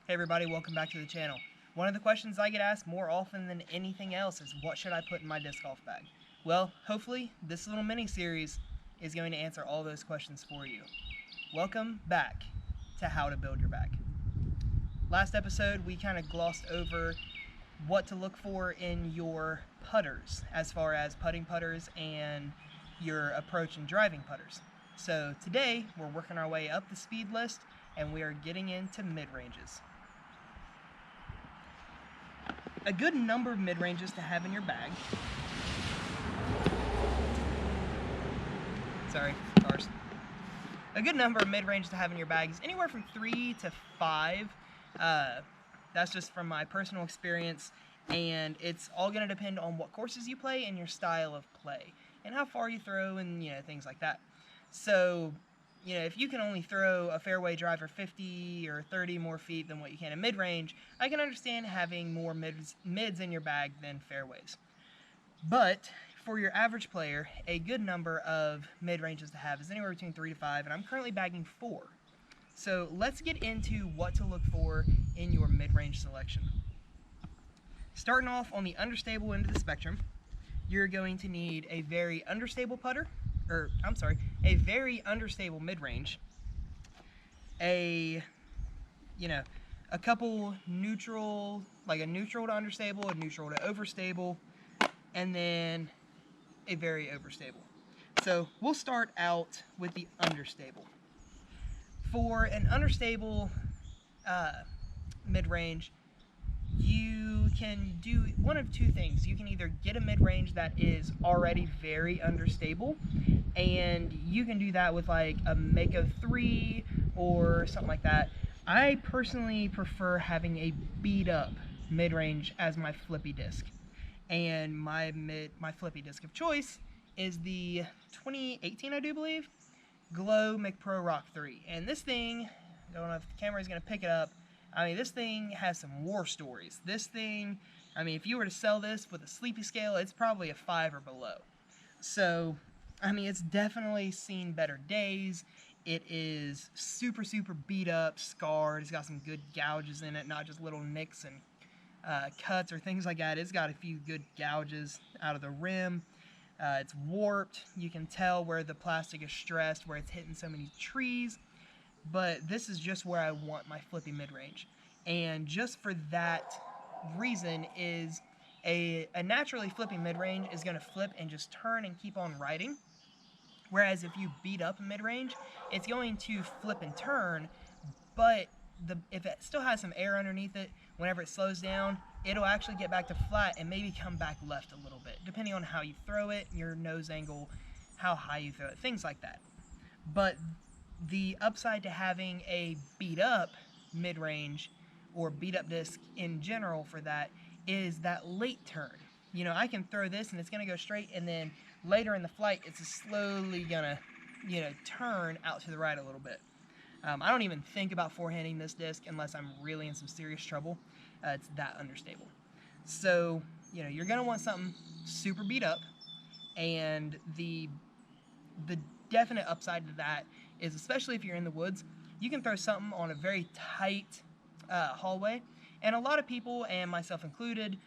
Hey everybody, welcome back to the channel. One of the questions I get asked more often than anything else is what should I put in my disc golf bag? Well, hopefully this little mini series is going to answer all those questions for you. Welcome back to how to build your bag. Last episode we kind of glossed over what to look for in your putters as far as putting putters and your approach and driving putters. So today we're working our way up the speed list and we are getting into mid-ranges. A good number of mid-ranges to have in your bag. Sorry, cars. A good number of mid-ranges to have in your bag is anywhere from 3 to 5. That's just from my personal experience, and it's all going to depend on what courses you play and your style of play and how far you throw and things like that. So if you can only throw a fairway driver 50 or 30 more feet than what you can in mid-range, I can understand having more mids in your bag than fairways. But for your average player, a good number of mid-ranges to have is anywhere between 3 to 5, and I'm currently bagging 4. So let's get into what to look for in your mid-range selection. Starting off on the understable end of the spectrum, you're going to need a very understable putter, a very understable mid-range, a couple neutral, like a neutral to understable, a neutral to overstable, and then a very overstable. So we'll start out with the understable. For an understable mid-range, you can do one of two things. You can either get a mid-range that is already very understable, and you can do that with like a Mako 3 or something like that. I personally prefer having a beat up mid-range as my flippy disc, and my flippy disc of choice is the 2018, I do believe, Glow McPro Rock 3. And this thing, I don't know if the camera is going to pick it up, I mean, this thing has some war stories. This thing, I mean, if you were to sell this with a sleepy scale, it's probably a 5 or below. So, I mean, it's definitely seen better days. It is super, super beat up, scarred. It's got some good gouges in it, not just little nicks and cuts or things like that. It's got a few good gouges out of the rim. It's warped. You can tell where the plastic is stressed, where it's hitting so many trees. But this is just where I want my flippy mid-range. And just for that reason is a naturally flippy mid-range is going to flip and just turn and keep on riding. Whereas if you beat up a mid-range, it's going to flip and turn, but if it still has some air underneath it, whenever it slows down, it'll actually get back to flat and maybe come back left a little bit, depending on how you throw it, your nose angle, how high you throw it, things like that. But the upside to having a beat up mid-range or beat up disc in general for that is that late turn. I can throw this and it's going to go straight, and then later in the flight it's slowly going to turn out to the right a little bit. I don't even think about forehanding this disc unless I'm really in some serious trouble. It's that understable. So you're going to want something super beat up, and the definite upside to that is, especially if you're in the woods, you can throw something on a very tight hallway. And a lot of people, and myself included,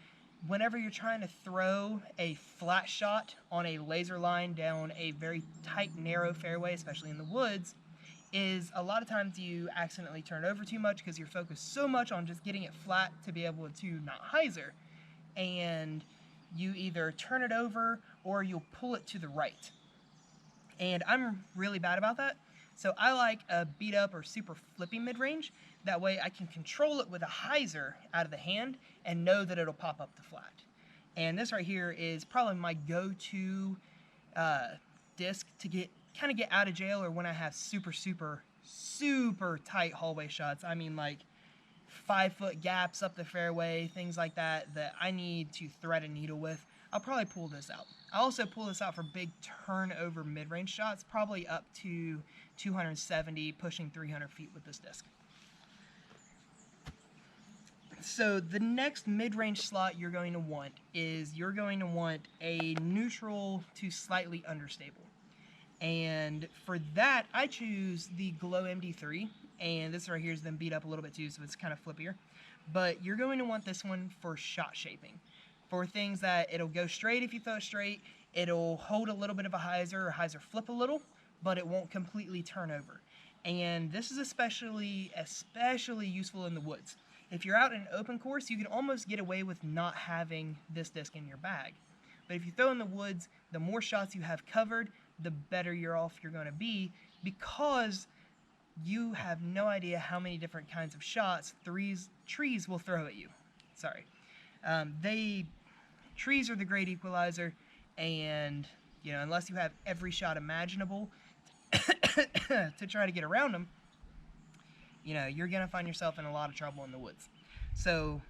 whenever you're trying to throw a flat shot on a laser line down a very tight, narrow fairway, especially in the woods, is a lot of times you accidentally turn over too much because you're focused so much on just getting it flat to be able to not hyzer, and you either turn it over or you'll pull it to the right. And I'm really bad about that. So I like a beat up or super flippy mid-range. That way I can control it with a hyzer out of the hand and know that it'll pop up to flat. And this right here is probably my go-to disc to kind of get out of jail, or when I have super, super, super tight hallway shots. I mean, like 5-foot gaps up the fairway, things like that I need to thread a needle with. I'll probably pull this out. I'll also pull this out for big turnover mid-range shots, probably up to 270, pushing 300 feet with this disc. So the next mid-range slot you're going to want is a neutral to slightly understable. And for that, I choose the Glow MD3. and this right here has been beat up a little bit too, so it's kind of flippier. But you're going to want this one for shot shaping. For things that it'll go straight if you throw it straight, it'll hold a little bit of a hyzer or hyzer flip a little, but it won't completely turn over. And this is especially useful in the woods. If you're out in an open course, you can almost get away with not having this disc in your bag. But if you throw in the woods, the more shots you have covered, the better you're off you're going to be, because you have no idea how many different kinds of shots trees will throw at you. Sorry. Trees are the great equalizer, and unless you have every shot imaginable to try to get around them, you're gonna find yourself in a lot of trouble in the woods. So,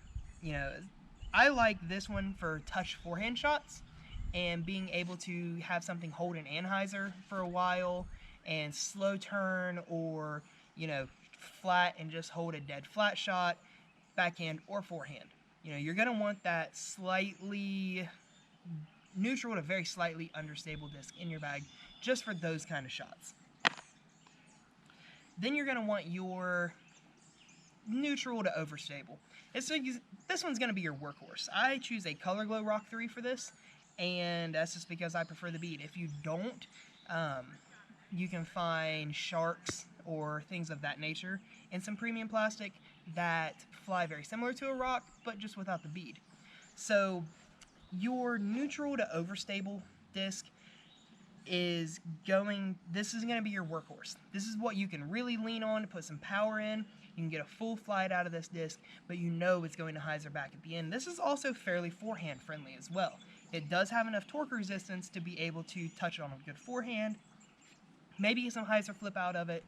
I like this one for touch forehand shots, and being able to have something hold an anhyzer for a while, and slow turn, or flat and just hold a dead flat shot, backhand or forehand. You're gonna want that slightly neutral to very slightly understable disc in your bag, just for those kind of shots. Then you're gonna want your neutral to overstable. This one's gonna be your workhorse. I choose a Color Glow Rock 3 for this, and that's just because I prefer the bead. If you don't, you can find sharks or things of that nature in some premium plastic that fly very similar to a rock, but just without the bead. So your neutral to overstable disc this is going to be your workhorse. This is what you can really lean on to put some power in. You can get a full flight out of this disc, but it's going to hyzer back at the end. This is also fairly forehand friendly as well. It does have enough torque resistance to be able to touch it on a good forehand, maybe get some hyzer flip out of it,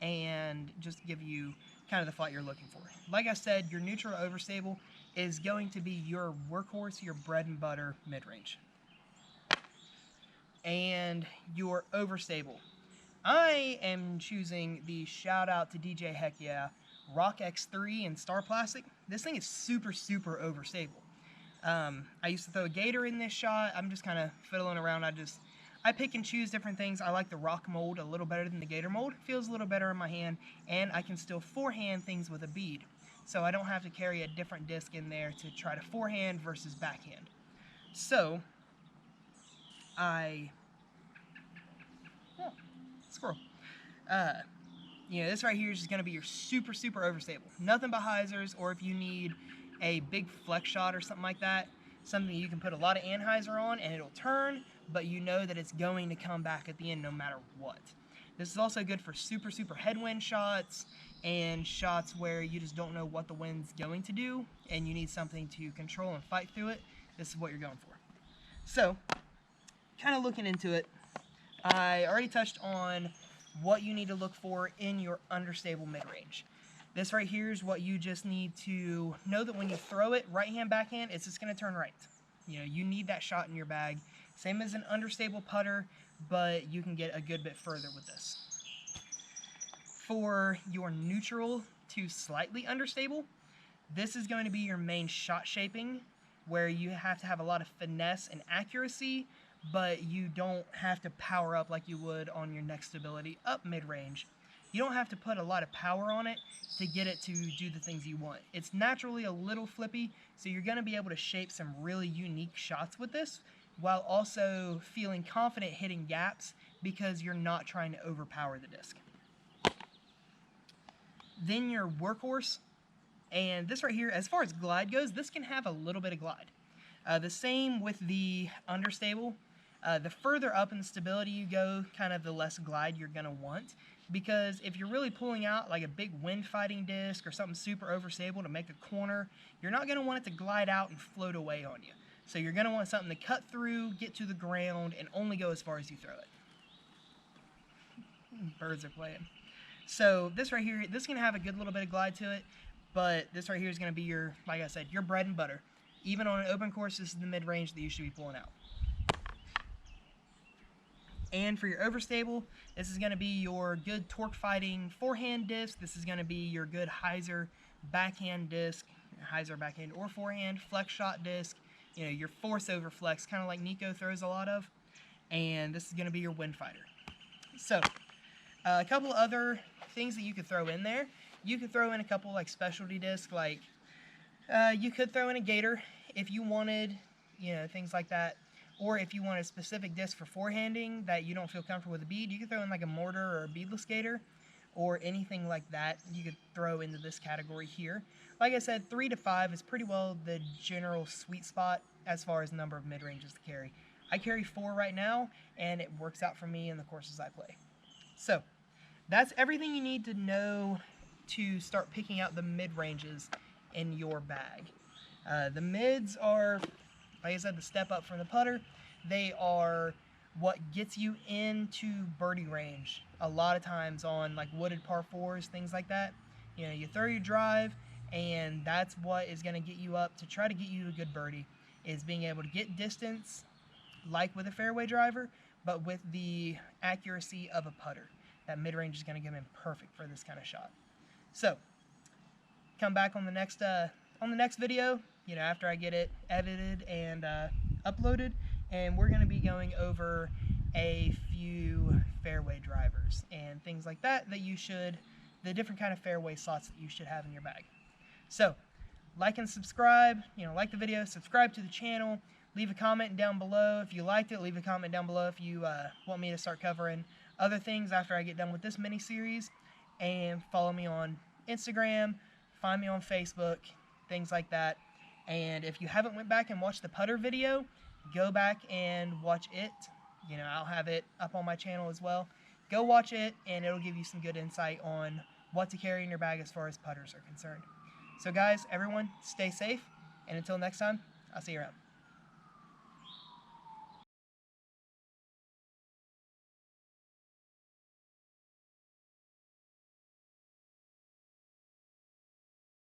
and just give you kind of the flight you're looking for. Like I said, your neutral to overstable is going to be your workhorse, your bread and butter mid-range. And your overstable, I am choosing the shout out to DJ Heck Yeah Rock X3 in Star Plastic. This thing is super overstable. I used to throw a gator in this shot. I'm just kind of fiddling around. I pick and choose different things. I like the rock mold a little better than the gator mold. It feels a little better in my hand, and I can still forehand things with a bead. So I don't have to carry a different disc in there to try to forehand versus backhand. So squirrel. This right here is just going to be your super overstable. Nothing but hyzers, or if you need a big flex shot or something like that, something you can put a lot of anhyzer on and it'll turn, but you know that it's going to come back at the end no matter what. This is also good for super headwind shots and shots where you just don't know what the wind's going to do and you need something to control and fight through it. This is what you're going for. So, kind of looking into it, I already touched on what you need to look for in your understable mid-range. This right here is what you just need to know, that when you throw it right hand, backhand, it's just going to turn right. You need that shot in your bag. Same as an understable putter, but you can get a good bit further with this. For your neutral to slightly understable, this is going to be your main shot shaping, where you have to have a lot of finesse and accuracy, but you don't have to power up like you would on your next stability up mid-range. You don't have to put a lot of power on it to get it to do the things you want. It's naturally a little flippy, so you're going to be able to shape some really unique shots with this, while also feeling confident hitting gaps because you're not trying to overpower the disc. Then your workhorse, and this right here, as far as glide goes, this can have a little bit of glide. The same with the understable. The further up in the stability you go, kind of the less glide you're going to want, because if you're really pulling out like a big wind fighting disc or something super overstable to make a corner, you're not going to want it to glide out and float away on you. So you're going to want something to cut through, get to the ground, and only go as far as you throw it. Birds are playing. So this right here, this can have a good little bit of glide to it, but this right here is going to be your, like I said, your bread and butter. Even on an open course, this is the mid-range that you should be pulling out. And for your overstable, this is going to be your good torque fighting forehand disc. This is going to be your good hyzer backhand disc, hyzer backhand or forehand flex shot disc. Your force over flex, kind of like Nico throws a lot of. And this is going to be your wind fighter. So, a couple other things that you could throw in there. You could throw in a couple like specialty discs, like you could throw in a gator if you wanted, things like that. Or if you want a specific disc for forehanding that you don't feel comfortable with a bead, you could throw in like a mortar or a beadless gator or anything like that. You could throw into this category here. Like I said, 3 to 5 is pretty well the general sweet spot as far as number of mid-ranges to carry. I carry 4 right now, and it works out for me in the courses I play. So that's everything you need to know to start picking out the mid-ranges in your bag. The mids are, like I said, the step up from the putter. They are what gets you into birdie range a lot of times on like wooded par 4s, things like that. You throw your drive, and that's what is going to get you up to try to get you a good birdie, is being able to get distance like with a fairway driver, but with the accuracy of a putter. That mid-range is going to come in perfect for this kind of shot. So come back on the next video, after I get it edited and uploaded, and we're going to be going over a few fairway drivers and things like that the different kind of fairway slots that you should have in your bag. So like and subscribe, like the video, subscribe to the channel, leave a comment down below if you liked it, leave a comment down below if you want me to start covering other things after I get done with this mini-series, and follow me on Instagram, find me on Facebook, things like that. And if you haven't went back and watched the putter video, go back and watch it. I'll have it up on my channel as well. Go watch it, and it'll give you some good insight on what to carry in your bag as far as putters are concerned. So guys, everyone, stay safe, and until next time, I'll see you around.